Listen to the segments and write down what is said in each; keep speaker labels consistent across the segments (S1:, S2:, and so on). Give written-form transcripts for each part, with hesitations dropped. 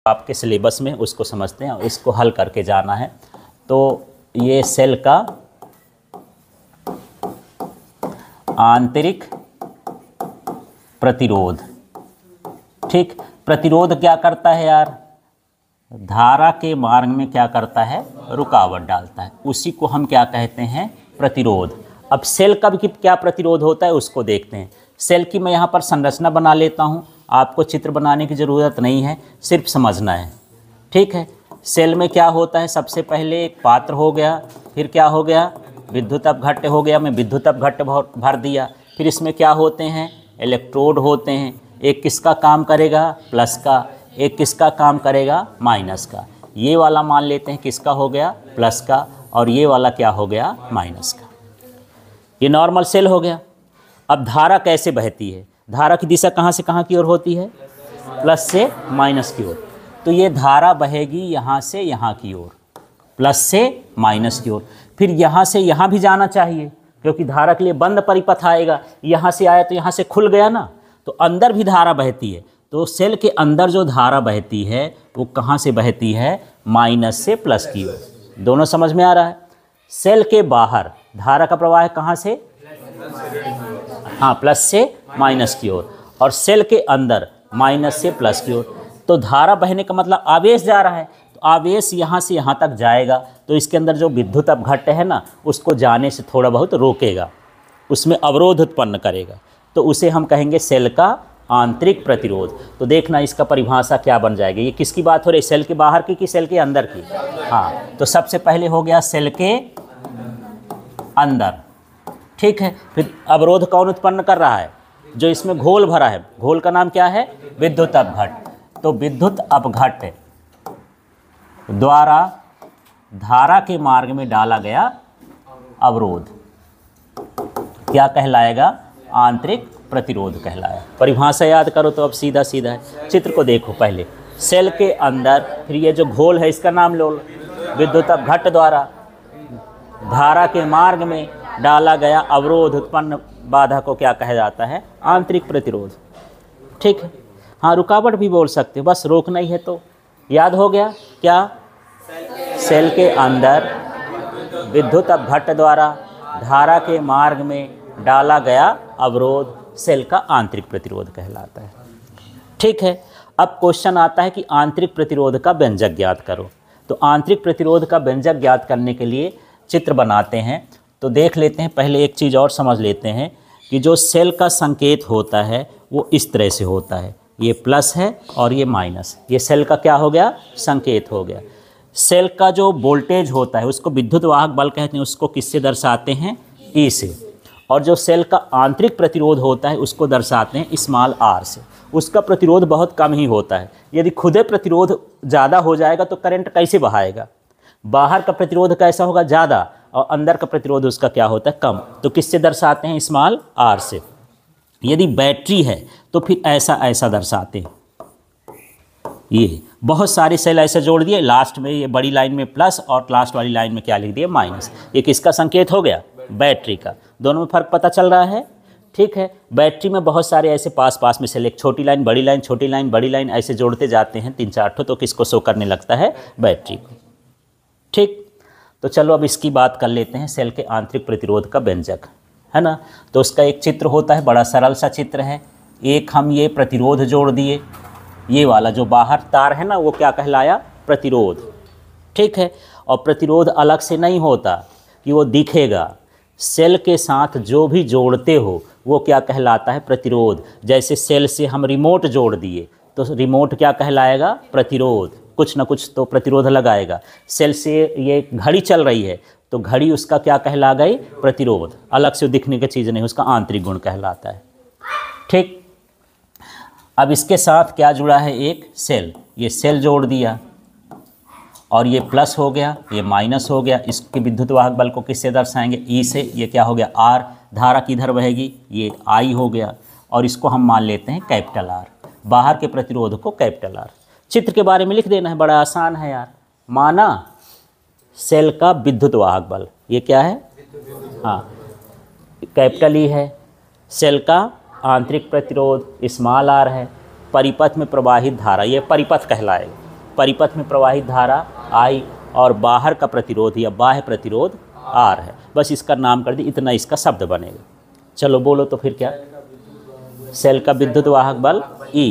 S1: आपके सिलेबस में उसको समझते हैं और इसको हल करके जाना है। तो ये सेल का आंतरिक प्रतिरोध, ठीक। प्रतिरोध क्या करता है यार, धारा के मार्ग में क्या करता है, रुकावट डालता है, उसी को हम क्या कहते हैं, प्रतिरोध। अब सेल का भी क्या प्रतिरोध होता है उसको देखते हैं। सेल की मैं यहाँ पर संरचना बना लेता हूँ, आपको चित्र बनाने की ज़रूरत नहीं है, सिर्फ समझना है, ठीक है। सेल में क्या होता है, सबसे पहले एक पात्र हो गया, फिर क्या हो गया, विद्युत अपघट्य हो गया, मैं विद्युत अपघट्य भर दिया। फिर इसमें क्या होते हैं, इलेक्ट्रोड होते हैं, एक किसका काम करेगा, प्लस का, एक किसका काम करेगा, माइनस का। ये वाला मान लेते हैं किसका हो गया, प्लस का, और ये वाला क्या हो गया, माइनस का। ये नॉर्मल सेल हो गया। अब धारा कैसे बहती है, धारा की दिशा कहाँ से कहाँ की ओर होती है, प्लस से माइनस की ओर। तो ये धारा बहेगी यहाँ से यहाँ की ओर, प्लस से माइनस की ओर। फिर यहाँ से यहाँ भी जाना चाहिए, क्योंकि धारा के लिए बंद परिपथ आएगा। यहाँ से आया तो यहाँ से खुल गया ना, तो अंदर भी धारा बहती है। तो सेल के अंदर जो धारा बहती है वो कहाँ से बहती है, माइनस से प्लस की ओर। दोनों समझ में आ रहा है। सेल के बाहर धारा का प्रवाह कहाँ से, हाँ, प्लस से माइनस की ओर, और सेल के अंदर माइनस से प्लस की ओर। तो धारा बहने का मतलब आवेश जा रहा है, तो आवेश यहाँ से यहाँ तक जाएगा, तो इसके अंदर जो विद्युत अपघट्य है ना, उसको जाने से थोड़ा बहुत रोकेगा, उसमें अवरोध उत्पन्न करेगा। तो उसे हम कहेंगे सेल का आंतरिक प्रतिरोध। तो देखना इसका परिभाषा क्या बन जाएगी। ये किसकी बात हो रही है, सेल के बाहर की कि सेल के अंदर की, हाँ। तो सबसे पहले हो गया सेल के अंदर, ठीक है। फिर अवरोध कौन उत्पन्न कर रहा है, जो इसमें घोल भरा है, घोल का नाम क्या है, विद्युत अपघट्य। तो विद्युत अपघट्य द्वारा धारा के मार्ग में डाला गया अवरोध क्या कहलाएगा, आंतरिक प्रतिरोध कहलाया। परिभाषा याद करो तो अब सीधा सीधा है। चित्र को देखो पहले, सेल के अंदर, फिर ये जो घोल है इसका नाम लो, विद्युत अपघट्य द्वारा धारा के मार्ग में डाला गया अवरोध उत्पन्न बाधा को क्या कहा जाता है, आंतरिक प्रतिरोध, ठीक है। हाँ, रुकावट भी बोल सकते हो, बस रोकना ही है। तो याद हो गया क्या, सेल के अंदर विद्युत अपघट्य द्वारा धारा के मार्ग में डाला गया अवरोध सेल का आंतरिक प्रतिरोध कहलाता है, ठीक है। अब क्वेश्चन आता है कि आंतरिक प्रतिरोध का व्यंजक ज्ञात करो। तो आंतरिक प्रतिरोध का व्यंजक ज्ञात करने के लिए चित्र बनाते हैं। तो देख लेते हैं, पहले एक चीज़ और समझ लेते हैं कि जो सेल का संकेत होता है वो इस तरह से होता है, ये प्लस है और ये माइनस, ये सेल का क्या हो गया, संकेत हो गया। सेल का जो वोल्टेज होता है उसको विद्युत वाहक बल कहते हैं, उसको किससे दर्शाते हैं, ई से। और जो सेल का आंतरिक प्रतिरोध होता है उसको दर्शाते हैं स्मॉल आर से। उसका प्रतिरोध बहुत कम ही होता है। यदि खुदे प्रतिरोध ज़्यादा हो जाएगा तो करंट कैसे बहाएगा, बाहर का प्रतिरोध कैसा होगा, ज़्यादा, और अंदर का प्रतिरोध उसका क्या होता है, कम। तो किससे दर्शाते हैं, स्मॉल आर से। यदि बैटरी है तो फिर ऐसा ऐसा दर्शाते हैं। ये बहुत सारे सेल ऐसे जोड़ दिए, लास्ट में ये बड़ी लाइन में प्लस और लास्ट वाली लाइन में क्या लिख दिए, माइनस। ये किसका संकेत हो गया, बैटरी का। दोनों में फ़र्क पता चल रहा है, ठीक है। बैटरी में बहुत सारे ऐसे पास पास में सेल, एक छोटी लाइन बड़ी लाइन, छोटी लाइन बड़ी लाइन, ऐसे जोड़ते जाते हैं 3-4 ठो, तो किसको शो करने लगता है, बैटरी को, ठीक। तो चलो अब इसकी बात कर लेते हैं, सेल के आंतरिक प्रतिरोध का व्यंजक, है ना। तो उसका एक चित्र होता है, बड़ा सरल सा चित्र है। एक हम ये प्रतिरोध जोड़ दिए, ये वाला जो बाहर तार है ना वो क्या कहलाया, प्रतिरोध, ठीक है। और प्रतिरोध अलग से नहीं होता कि वो दिखेगा, सेल के साथ जो भी जोड़ते हो वो क्या कहलाता है, प्रतिरोध। जैसे सेल से हम रिमोट जोड़ दिए तो रिमोट क्या कहलाएगा, प्रतिरोध, कुछ ना कुछ तो प्रतिरोध लगाएगा। सेल से ये घड़ी चल रही है तो घड़ी उसका क्या कहला गई, प्रतिरोध, अलग से दिखने की चीज़ नहीं, उसका आंतरिक गुण कहलाता है, ठीक। अब इसके साथ क्या जुड़ा है, एक सेल, ये सेल जोड़ दिया और ये प्लस हो गया, ये माइनस हो गया। इसके विद्युत वाहक बल को किससे दर्शाएंगे, ई से। ये क्या हो गया, आर। धारा किधर बहेगी, ये आई हो गया, और इसको हम मान लेते हैं कैपिटल आर। बाहर के प्रतिरोध को कैपिटल आर। चित्र के बारे में लिख देना है, बड़ा आसान है यार। माना सेल का विद्युत वाहक बल, ये क्या है, हाँ, कैपिटल ई है। सेल का आंतरिक प्रतिरोध स्मॉल आर है। परिपथ में प्रवाहित धारा, ये परिपथ कहलाएगा, परिपथ में प्रवाहित धारा I और बाहर का प्रतिरोध या बाह्य प्रतिरोध R है। बस इसका नाम कर दी, इतना इसका शब्द बनेगा। चलो बोलो तो फिर क्या? सेल का विद्युत वाहक बल E,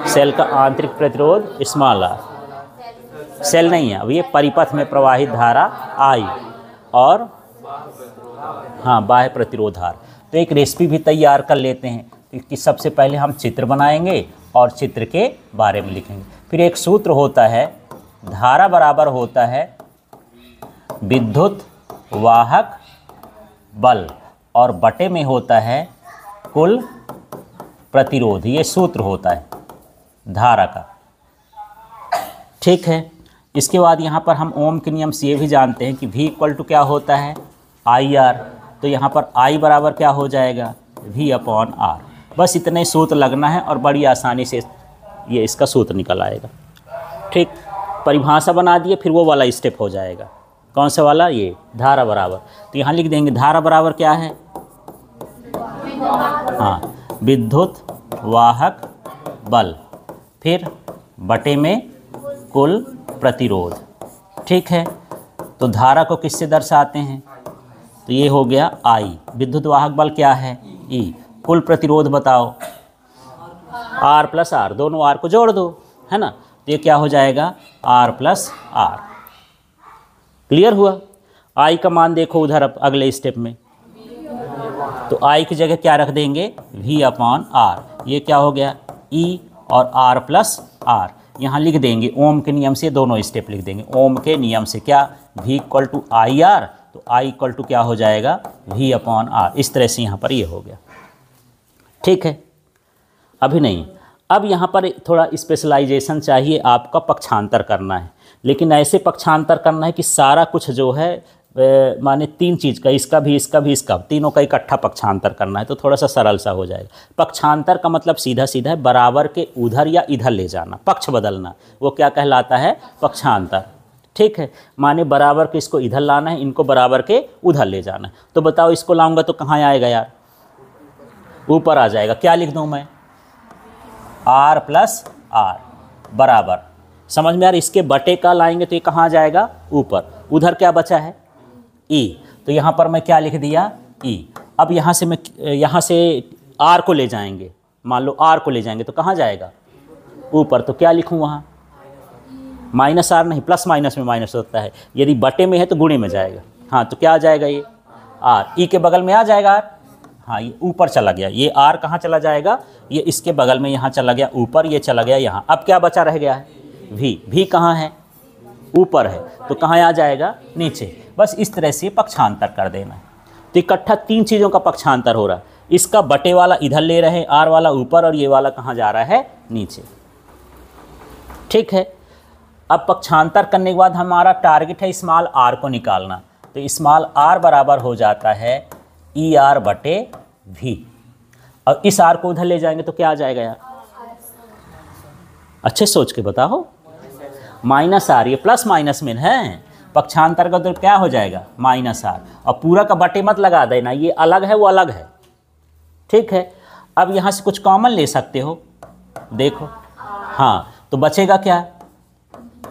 S1: सेल का आंतरिक प्रतिरोध स्मॉल r, सेल नहीं है अब ये परिपथ में प्रवाहित धारा I और हाँ बाह्य प्रतिरोध R। तो एक रेसिपी भी तैयार कर लेते हैं कि सबसे पहले हम चित्र बनाएंगे और चित्र के बारे में लिखेंगे। फिर एक सूत्र होता है, धारा बराबर होता है विद्युत वाहक बल और बटे में होता है कुल प्रतिरोध। ये सूत्र होता है धारा का, ठीक है। इसके बाद यहाँ पर हम ओम के नियम से ये भी जानते हैं कि V इक्वल टू क्या होता है IR। तो यहाँ पर I बराबर क्या हो जाएगा V/R। बस इतने सूत्र लगना है और बड़ी आसानी से ये इसका सूत्र निकल आएगा, ठीक। परिभाषा बना दिए, फिर वो वाला स्टेप हो जाएगा। कौन सा वाला? ये धारा बराबर। तो यहाँ लिख देंगे धारा बराबर क्या है, हाँ विद्युत वाहक बल, फिर बटे में कुल प्रतिरोध, ठीक है। तो धारा को किससे दर्शाते हैं? तो ये हो गया I, विद्युत वाहक बल क्या है E, कुल प्रतिरोध बताओ R प्लस R, दोनों R को जोड़ दो, है ना। तो ये क्या हो जाएगा R प्लस R। क्लियर हुआ? I का मान देखो उधर अब अगले स्टेप में, तो I की जगह क्या रख देंगे V/R। ये क्या हो गया E और R प्लस R। यहाँ लिख देंगे ओम के नियम से, दोनों स्टेप लिख देंगे ओम के नियम से। क्या? V इक्वल टू IR, तो I इक्वल टू क्या हो जाएगा V/R। इस तरह से यहाँ पर ये हो गया, ठीक है। अभी नहीं, अब यहाँ पर थोड़ा स्पेशलाइजेशन चाहिए, आपका पक्षांतर करना है, लेकिन ऐसे पक्षांतर करना है कि सारा कुछ जो है माने तीन चीज़ का, इसका भी इसका भी इसका, तीनों का इकट्ठा पक्षांतर करना है, तो थोड़ा सा सरल सा हो जाएगा। पक्षांतर का मतलब सीधा सीधा है बराबर के उधर या इधर ले जाना, पक्ष बदलना, वो क्या कहलाता है पक्षांतर, ठीक है। माने बराबर के इसको इधर लाना है, इनको बराबर के उधर ले जाना है। तो बताओ इसको लाऊंगा तो कहाँ आएगा यार? ऊपर आ जाएगा। क्या लिख दूँ मैं? R प्लस R बराबर, समझ में यार। इसके बटे का लाएंगे तो ये कहाँ आ जाएगा? ऊपर। उधर क्या बचा है? E। तो यहाँ पर मैं क्या लिख दिया E। अब यहाँ से R को ले जाएंगे, मान लो R को ले जाएंगे तो कहाँ जाएगा? ऊपर। तो क्या लिखूँ वहाँ? -R नहीं, प्लस माइनस में माइनस होता है, यदि बटे में है तो गुणे में जाएगा। हाँ तो क्या आ जाएगा ये R, E के बगल में आ जाएगा R, हाँ ये ऊपर चला गया, ये R कहाँ चला जाएगा? ये इसके बगल में यहाँ चला गया ऊपर, ये चला गया यहाँ। अब क्या बचा रह गया है? V कहाँ है? ऊपर है, तो कहाँ आ जाएगा? नीचे। बस इस तरह से पक्षांतर कर देना है। तो इकट्ठा तीन चीज़ों का पक्षांतर हो रहा है। इसका बटे वाला इधर ले रहे हैं, R वाला ऊपर, और ये वाला कहाँ जा रहा है? नीचे, ठीक है। अब पक्षांतर करने के बाद हमारा टारगेट है स्मॉल r को निकालना। तो स्मॉल r बराबर हो जाता है ER बटे V। और इस R को उधर ले जाएंगे तो क्या आ जाएगा यार? अच्छे सोच के बताओ। -R, ये प्लस माइनस में है, पक्षांतर का तो क्या हो जाएगा? -R। और पूरा का बटे मत लगा देना, ये अलग है वो अलग है, ठीक है। अब यहाँ से कुछ कॉमन ले सकते हो, देखो, हाँ तो बचेगा क्या?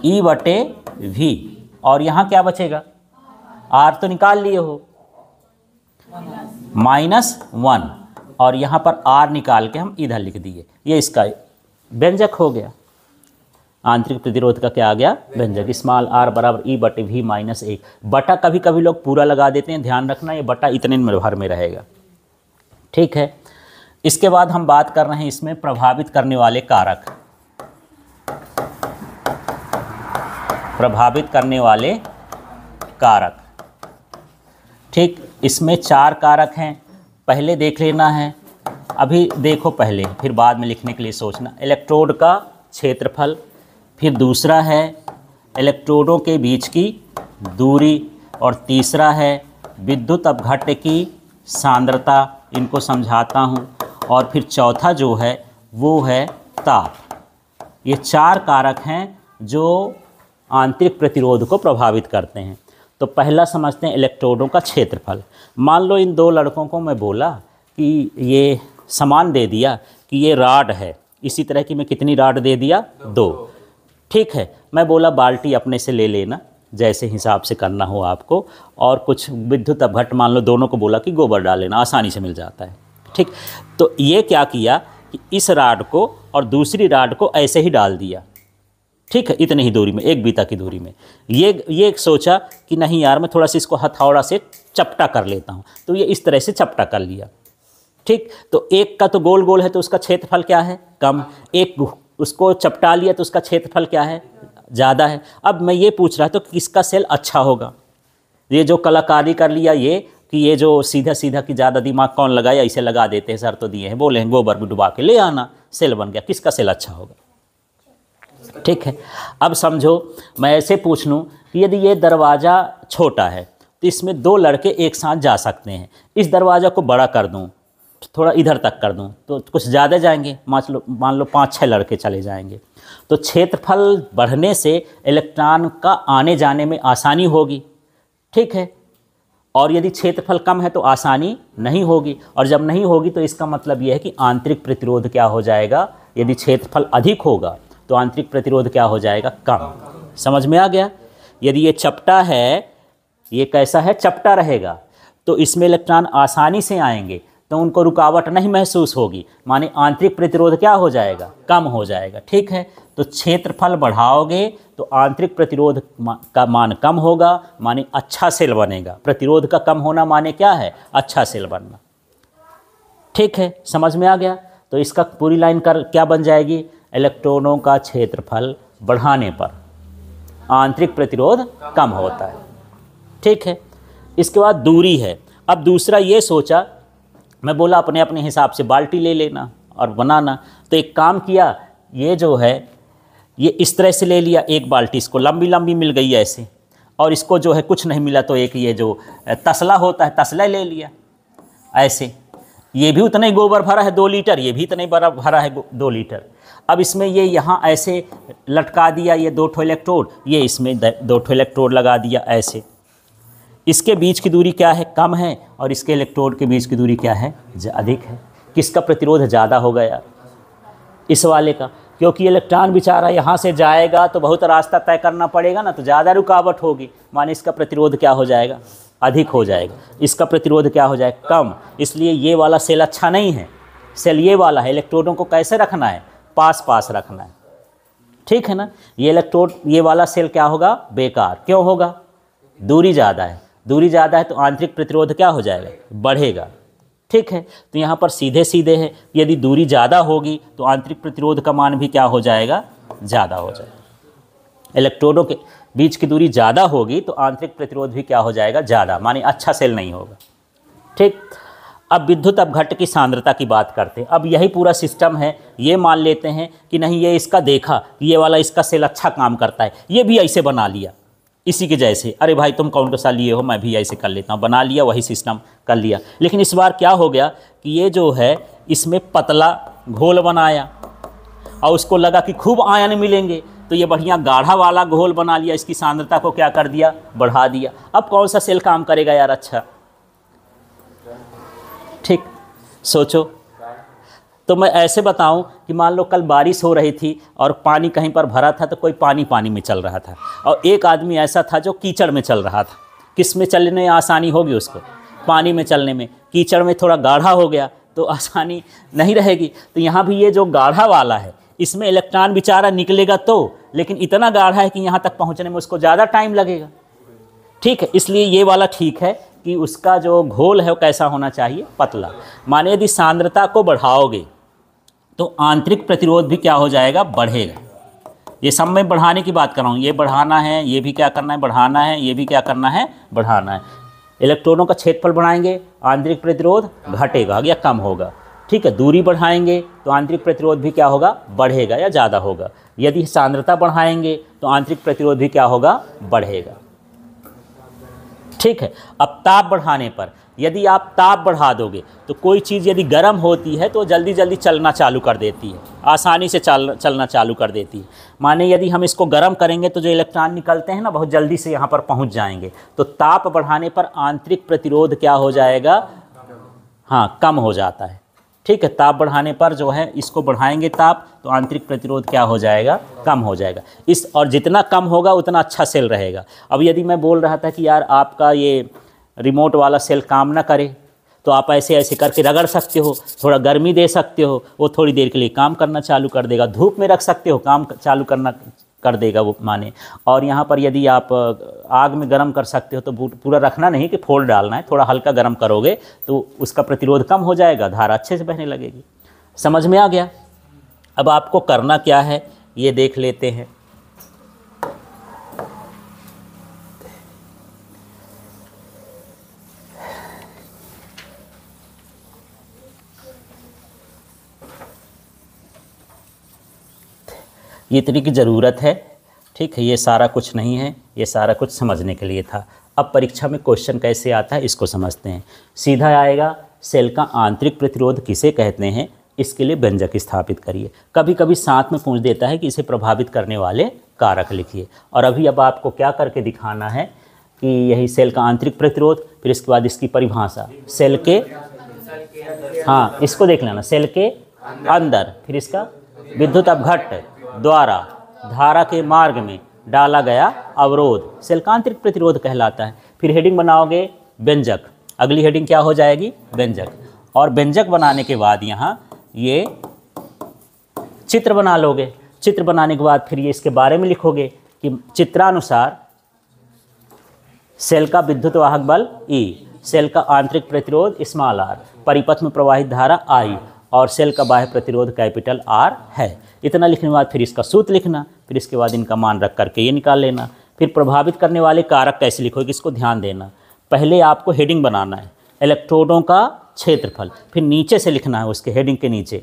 S1: E बटे V। और यहाँ क्या बचेगा? R तो निकाल लिए हो, -1, और यहाँ पर R निकाल के हम इधर लिख दिए, ये इसका व्यंजक हो गया। आंतरिक प्रतिरोध का क्या आ गया? व्यंजक। स्मॉल r बराबर E बटे V -1। बटा कभी कभी लोग पूरा लगा देते हैं, ध्यान रखना ये बटा इतने में भर में रहेगा, ठीक है। इसके बाद हम बात कर रहे हैं इसमें प्रभावित करने वाले कारक। प्रभावित करने वाले कारक, ठीक। इसमें 4 कारक हैं, पहले देख लेना है। अभी देखो पहले, फिर बाद में लिखने के लिए सोचना। इलेक्ट्रोड का क्षेत्रफल, फिर दूसरा है इलेक्ट्रोडों के बीच की दूरी, और तीसरा है विद्युत अपघट्य की सांद्रता, इनको समझाता हूँ। और फिर चौथा जो है वो है ताप। ये 4 कारक हैं जो आंतरिक प्रतिरोध को प्रभावित करते हैं। तो पहला समझते हैं इलेक्ट्रोडों का क्षेत्रफल। मान लो इन 2 लड़कों को मैं बोला कि ये समान दे दिया कि ये राड है, इसी तरह की मैं कितनी राड दे दिया? 2। ठीक है, मैं बोला बाल्टी अपने से ले लेना, जैसे हिसाब से करना हो आपको, और कुछ विद्युत अपघट्ट मान लो, दोनों को बोला कि गोबर डाल लेना, आसानी से मिल जाता है। ठीक, तो ये क्या किया कि इस राड को और दूसरी राड को ऐसे ही डाल दिया। ठीक है, इतनी ही दूरी में, एक बीता की दूरी में। ये सोचा कि नहीं यार, मैं थोड़ा सा इसको हथौड़ा से चपटा कर लेता हूँ, तो ये इस तरह से चपटा कर लिया। ठीक, तो एक का तो गोल गोल है तो उसका क्षेत्रफल क्या है, कम। एक उसको चपटा लिया तो उसका क्षेत्रफल क्या है, ज़्यादा है। अब मैं ये पूछ रहा था तो किसका सेल अच्छा होगा। ये जो कलाकारी कर लिया ये कि ये जो सीधा सीधा कि ज़्यादा दिमाग कौन लगाया, इसे लगा देते हैं, सर तो दिए हैं, बोले हैं गोबर में डुबा के ले आना, सेल बन गया। किसका सेल अच्छा होगा। ठीक है, अब समझो मैं ऐसे पूछ लूँ कि यदि ये दरवाज़ा छोटा है तो इसमें 2 लड़के एक साथ जा सकते हैं। इस दरवाज़ा को बड़ा कर दूँ, थोड़ा इधर तक कर दूँ तो कुछ ज़्यादा जाएंगे, मान लो 5-6 लड़के चले जाएंगे। तो क्षेत्रफल बढ़ने से इलेक्ट्रॉन का आने जाने में आसानी होगी। ठीक है, और यदि क्षेत्रफल कम है तो आसानी नहीं होगी, और जब नहीं होगी तो इसका मतलब यह है कि आंतरिक प्रतिरोध क्या हो जाएगा, यदि क्षेत्रफल अधिक होगा तो आंतरिक प्रतिरोध क्या हो जाएगा, कम। समझ में आ गया। यदि ये चपटा है, ये कैसा है, चपटा रहेगा, तो इसमें इलेक्ट्रॉन आसानी से आएंगे तो उनको रुकावट नहीं महसूस होगी, माने आंतरिक प्रतिरोध क्या हो जाएगा, कम हो जाएगा। ठीक है, तो क्षेत्रफल बढ़ाओगे तो आंतरिक प्रतिरोध का मान कम होगा, माने अच्छा सेल बनेगा। प्रतिरोध का कम होना माने क्या है, अच्छा सेल बनना। ठीक है, समझ में आ गया। तो इसका पूरी लाइन कर क्या बन जाएगी, इलेक्ट्रॉनों का क्षेत्रफल बढ़ाने पर आंतरिक प्रतिरोध कम होता है। ठीक है, इसके बाद दूरी है। अब दूसरा ये सोचा, मैं बोला अपने अपने हिसाब से बाल्टी ले लेना और बनाना, तो एक काम किया, ये जो है ये इस तरह से ले लिया एक बाल्टी, इसको लंबी लंबी मिल गई ऐसे, और इसको जो है कुछ नहीं मिला तो एक ये जो तसला होता है, तसला ले लिया ऐसे। ये भी उतना ही गोबर भरा है 2 लीटर, ये भी इतना ही बड़ा भरा है 2 लीटर। अब इसमें ये यहाँ ऐसे लटका दिया, ये 2 ठो इलेक्ट्रोड, ये इसमें 2 ठो इलेक्ट्रोड लगा दिया ऐसे। इसके बीच की दूरी क्या है, कम है, और इसके इलेक्ट्रोड के बीच की दूरी क्या है, अधिक है। किसका प्रतिरोध ज़्यादा होगा यार, इस वाले का, क्योंकि इलेक्ट्रॉन बेचारा यहाँ से जाएगा तो बहुत रास्ता तय करना पड़ेगा ना, तो ज़्यादा रुकावट होगी, माने इसका प्रतिरोध क्या हो जाएगा, अधिक हो जाएगा। इसका प्रतिरोध क्या हो जाएगा, कम। इसलिए ये वाला सेल अच्छा नहीं है, सेल ये वाला है। इलेक्ट्रोडों को कैसे रखना है, पास पास रखना है। ठीक है ना, ये इलेक्ट्रोड ये वाला सेल क्या होगा, बेकार। क्यों होगा, दूरी ज़्यादा है। दूरी ज़्यादा है तो आंतरिक प्रतिरोध क्या हो जाएगा, बढ़ेगा। ठीक है, तो यहाँ पर सीधे सीधे है, यदि दूरी ज़्यादा होगी तो आंतरिक प्रतिरोध का मान भी क्या हो जाएगा, ज़्यादा हो जाएगा। इलेक्ट्रोडों के बीच की दूरी ज़्यादा होगी तो आंतरिक प्रतिरोध भी क्या हो जाएगा, ज़्यादा, माने अच्छा सेल नहीं होगा। ठीक, अब विद्युत अपघट्ट की सांद्रता की बात करते हैं। अब यही पूरा सिस्टम है। ये मान लेते हैं कि नहीं, ये इसका देखा, ये वाला इसका सेल अच्छा काम करता है, ये भी ऐसे बना लिया इसी के जैसे। अरे भाई तुम कौन सा लिए हो, मैं भी ऐसे कर लेता हूँ, बना लिया, वही सिस्टम कर लिया। लेकिन इस बार क्या हो गया कि ये जो है इसमें पतला घोल बनाया और उसको लगा कि खूब आयन मिलेंगे, तो ये बढ़िया गाढ़ा वाला घोल बना लिया, इसकी सांद्रता को क्या कर दिया, बढ़ा दिया। अब कौन सा सेल काम करेगा यार अच्छा। ठीक, सोचो। तो मैं ऐसे बताऊं कि मान लो कल बारिश हो रही थी और पानी कहीं पर भरा था, तो कोई पानी पानी में चल रहा था, और एक आदमी ऐसा था जो कीचड़ में चल रहा था। किस में चलने में आसानी होगी उसको, पानी में चलने में। कीचड़ में थोड़ा गाढ़ा हो गया तो आसानी नहीं रहेगी। तो यहाँ भी ये जो गाढ़ा वाला है, इसमें इलेक्ट्रॉन बेचारा निकलेगा तो, लेकिन इतना गाढ़ा है कि यहाँ तक पहुँचने में उसको ज़्यादा टाइम लगेगा। ठीक है, इसलिए ये वाला ठीक है कि उसका जो घोल है वो कैसा होना चाहिए, पतला। माने यदि सांद्रता को बढ़ाओगे तो आंतरिक प्रतिरोध भी क्या हो जाएगा, बढ़ेगा। ये सब में बढ़ाने की बात कर रहा हूँ, ये बढ़ाना है, ये भी क्या करना है, बढ़ाना है, ये भी क्या करना है, बढ़ाना है। इलेक्ट्रॉनों का क्षेत्रफल बढ़ाएंगे, आंतरिक प्रतिरोध घटेगा या कम होगा। ठीक है, दूरी बढ़ाएंगे तो आंतरिक प्रतिरोध भी क्या होगा, बढ़ेगा या ज़्यादा होगा। यदि सांद्रता बढ़ाएंगे तो आंतरिक प्रतिरोध भी क्या होगा, बढ़ेगा। ठीक है, अब ताप बढ़ाने पर, यदि आप ताप बढ़ा दोगे तो कोई चीज़ यदि गर्म होती है तो जल्दी जल्दी चलना चालू कर देती है, आसानी से चलना चालू कर देती है। माने यदि हम इसको गर्म करेंगे तो जो इलेक्ट्रॉन निकलते हैं ना, बहुत जल्दी से यहाँ पर पहुँच जाएंगे। तो ताप बढ़ाने पर आंतरिक प्रतिरोध क्या हो जाएगा, हाँ, कम हो जाता है। ठीक है, ताप बढ़ाने पर जो है इसको बढ़ाएंगे ताप, तो आंतरिक प्रतिरोध क्या हो जाएगा, कम हो जाएगा। और जितना कम होगा उतना अच्छा सेल रहेगा। अब यदि मैं बोल रहा था कि यार आपका ये रिमोट वाला सेल काम ना करे, तो आप ऐसे ऐसे करके रगड़ सकते हो, थोड़ा गर्मी दे सकते हो, वो थोड़ी देर के लिए काम करना चालू कर देगा। धूप में रख सकते हो, काम चालू करना कर देगा वो माने। और यहाँ पर यदि आप आग में गर्म कर सकते हो, तो पूरा रखना नहीं कि फोड़ डालना है, थोड़ा हल्का गर्म करोगे तो उसका प्रतिरोध कम हो जाएगा, धारा अच्छे से बहने लगेगी। समझ में आ गया? अब आपको करना क्या है ये देख लेते हैं। ये इतनी की ज़रूरत है, ठीक है, ये सारा कुछ नहीं है, ये सारा कुछ समझने के लिए था। अब परीक्षा में क्वेश्चन कैसे आता है इसको समझते हैं। सीधा आएगा, सेल का आंतरिक प्रतिरोध किसे कहते हैं, इसके लिए व्यंजक स्थापित करिए। कभी कभी साथ में पूछ देता है कि इसे प्रभावित करने वाले कारक लिखिए। और अभी अब आपको क्या करके दिखाना है कि यही सेल का आंतरिक प्रतिरोध, फिर इसके बाद इसकी परिभाषा, सेल के, हाँ इसको देख लेना, सेल के अंदर, फिर इसका विद्युत अपघट्ट द्वारा धारा के मार्ग में डाला गया अवरोध सेल का आंतरिक प्रतिरोध कहलाता है। फिर हेडिंग बनाओगे व्यंजक, अगली हेडिंग क्या हो जाएगी, व्यंजक। और व्यंजक बनाने के बाद यहाँ ये चित्र बना लोगे। चित्र बनाने के बाद फिर ये इसके बारे में लिखोगे कि चित्रानुसार सेल का विद्युत वाहक बल E, सेल का आंतरिक प्रतिरोध r, परिपथ में प्रवाहित धारा I और सेल का बाह्य प्रतिरोध R है। इतना लिखने के बाद फिर इसका सूत्र लिखना, फिर इसके बाद इनका मान रख करके ये निकाल लेना। फिर प्रभावित करने वाले कारक कैसे लिखोगे इसको ध्यान देना। पहले आपको हेडिंग बनाना है, इलेक्ट्रोडों का क्षेत्रफल, फिर नीचे से लिखना है उसके हेडिंग के नीचे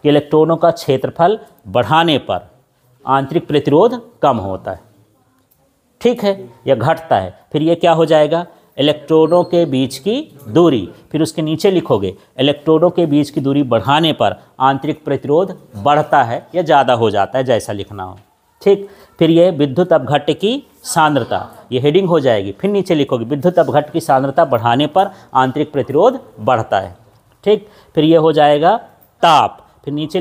S1: कि इलेक्ट्रोडों का क्षेत्रफल बढ़ाने पर आंतरिक प्रतिरोध कम होता है, ठीक है, या घटता है। फिर ये क्या हो जाएगा, इलेक्ट्रोडों के बीच की दूरी, फिर उसके नीचे लिखोगे इलेक्ट्रोडों के बीच की दूरी बढ़ाने पर आंतरिक प्रतिरोध बढ़ता है या ज़्यादा हो जाता है, जैसा लिखना हो, ठीक। फिर ये विद्युत अपघट्ट की सांद्रता, ये हेडिंग हो जाएगी। फिर नीचे लिखोगे विद्युत अपघट्ट की सांद्रता बढ़ाने पर आंतरिक प्रतिरोध बढ़ता है, ठीक। फिर ये हो जाएगा ताप, फिर नीचे